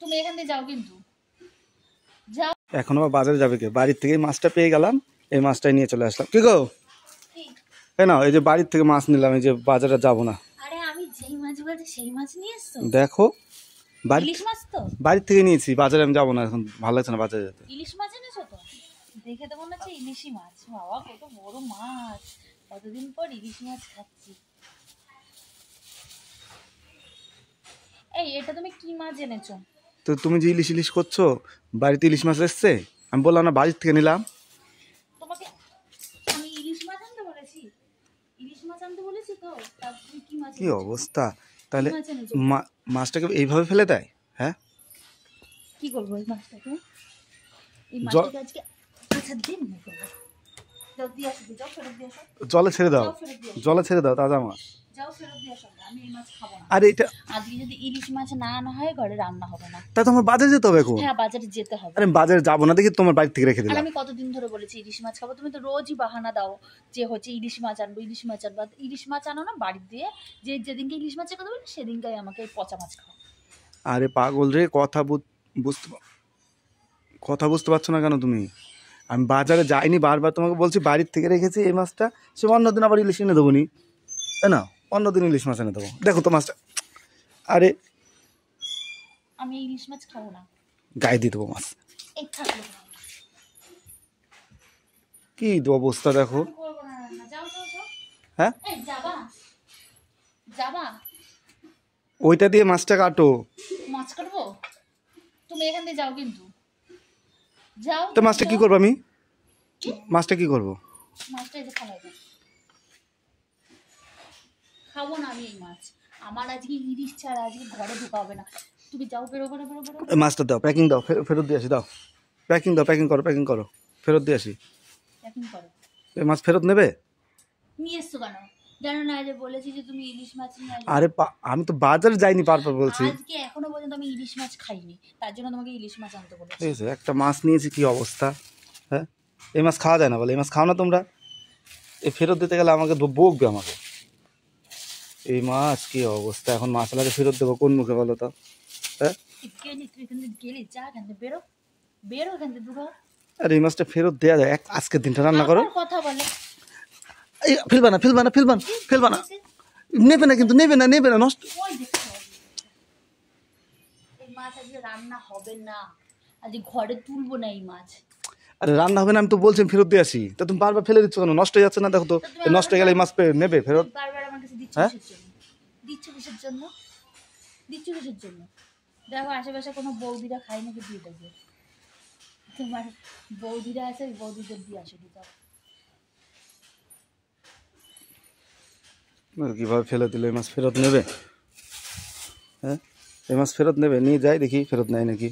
তুমি এখান থেকে যাও, কিন্তু যাও। এখন আবার বাজারে যাবে কে? বাড়ির থেকে মাছটা পেয়ে গেলাম, এই মাছটাই নিয়ে চলে আসলাম। কি গো, এই নাও, এই যে বাড়ির থেকে মাছ নিলাম, এই যে বাজারে যাবো না। আরে আমি যেই মাছ বলছি সেই মাছ নিয়ে এসছো? দেখো, ইলিশ মাছ তো বাড়ির থেকে নিয়েছি, বাজারে আমি যাবো না, এখন ভালো লাগছে না বাজারে যেতে। ইলিশ মাছ এনেছো তো? দেখে তো মনে হচ্ছে ইলিশি মাছ। বাবা কত বড় মাছ, কতদিন পর ইলিশ মাছ খাচ্ছি। এই এটা তুমি কি মাছ এনেছো? তো তুমি যে ইলিশ ইলিশ করছো, বাড়িতে ইলিশ মাছ এসছে, আমি বললাম না বাড়ির থেকে নিলাম। তোমাকে আমি ইলিশ মাছ আনতে বলেছি? ইলিশ মাছ আনতে বলেছি তো, তা তুমি কি মাছ কি এনেছো? অবস্থা! তাহলে মাছ এনেছো? মাছটাকে এইভাবে ফেলে দেয়? হ্যাঁ, কি করবো এই মাছটাকে? এই মাছটাকে আজকে আচ্ছা দিন না করবো। যাও দিয়ে আসো, যাও ফেরত দিয়ে আসো। জলে ছেড়ে দাও, জলে ছেড়ে দাও তাজা মাছ। যাও ফেরত দিয়ে আসো, আমি এই মাছ খাবো না। আরে এটা আজকে যদি ইলিশ মাছ না আনা হয় ঘরে রান্না হবে না। তা তোমার বাজারে যেতে হবে এখন। হ্যাঁ বাজারে যেতে হবে। আরে বাজারে যাবো না দেখি তোমার বাড়ি থেকে রেখে আর দিলাম। আমি কতদিন ধরে বলেছি ইলিশ মাছ খাবো, তুমি তো রোজই বাহানা দাও যে হচ্ছে ইলিশ মাছ আনবো, ইলিশ মাছ আনবো। ইলিশ মাছ আনো না বাড়ি দিয়ে, যে যেদিনকে ইলিশ মাছের কথা বলি সেদিনকে আমাকে পচা মাছ খাও। আরে পাগল রে, কথা বুঝতে পারছো না কেন তুমি? আমি বাজারে যাইনি, বারবার তোমাকে বলছি বাড়ির থেকে রেখেছি এই মাছটা, সে অন্যদিন আবার ইলিশ এনে দেবো নি, তাই না? অন্যদিন ইলিশ মাছ এনে দেবো। দেখো তো মাছটা, আরে আমি ইলিশ মাছ খাবো না, গায়ে দিয়ে দেবো মাছ। এই থাকলো কি অবস্থা দেখো। করবো না রান্না, যাও যাও যাও। হ্যাঁ, এই যাবা যাবা? ওইটা দিয়ে মাছটা কাটো। মাছ কাটবো? তুমি এখান থেকে যাও, কিন্তু যাও। তো মাছটা কি করবো আমি? মাছটা কি করবো? মাছটা এই যে খালাই দাও। খাবো না আমি এই মাছ। আমার আজকে ইলিশ ছাড়া আজকে ঘরে ঢোকা হবে না। তুমি যাও, বেরো বেরো বেরো বেরো। এই মাছটা দাও, প্যাকিং দাও, ফেরত দিয়ে আসি, দাও প্যাকিং দাও, প্যাকিং করো, ফেরত দিয়ে আসি। প্যাকিং করো। এই মাছ ফেরত নেবে? নিয়ে এসছো কেন? জানো না যে বলেছি যে তুমি ইলিশ মাছ নিয়ে আসবে। আরে আমি তো বাজারে যাইনি, বারবার বলছি। আজকে এখনো পর্যন্ত আমি ইলিশ মাছ খাইনি, তার জন্য তোমাকে ইলিশ মাছ আনতে বলেছি। ঠিক আছে, একটা মাছ নিয়েছি, কি অবস্থা! হ্যাঁ, এই মাছ খাওয়া যায় না বলে? এই মাছ খাও না তোমরা? এই ফেরত দিতে গেলে আমাকে বকবে আমাকে। এই মাছ কি অবস্থা! এখন মাছলাকে ফেরত দেবো কোন মুখে বলো তো? হ্যাঁ, গেলি তুই এখান থেকে, গেলি যা এখান থেকে, বেরো বেরো এখান থেকে দুটো। আর এই মাছটা ফেরত দেওয়া যায়? আজকের দিনটা রান্না করো। কথা বলে এই ফেলবা না, নেবে না, কিন্তু নেবে না, নষ্ট। ওই দেখতে হবে। এই মাছ আজকে রান্না হবে না, আজকে ঘরে তুলবো না এই মাছ। আরে রান্না হবে না, আমি তো বলছি ফেরত দিয়ে আসি, তা তুমি বারবার ফেলে দিচ্ছ কেন? নষ্ট হয়ে যাচ্ছে না, দেখো তো। নষ্ট হয়ে গেলে এই মাছ নেবে ফেরত? বারবার আমার কাছে দিচ্ছ হ্যাঁ, কিসের জন্য? দিচ্ছ কিসের জন্য? দিচ্ছ কিসের জন্য? দেখো আশেপাশে কোনো বৌদিরা খায় নাকি, দিয়ে দেবে। তোমার বৌদিরা আছে, ওই বৌদিদের দিয়ে আসে দিতে। কিভাবে ফেলে দিলে এই মাছ ফেরত নেবে? হ্যাঁ, এই মাছ ফেরত নেবে? নিয়ে যাই দেখি ফেরত নেয় নাকি।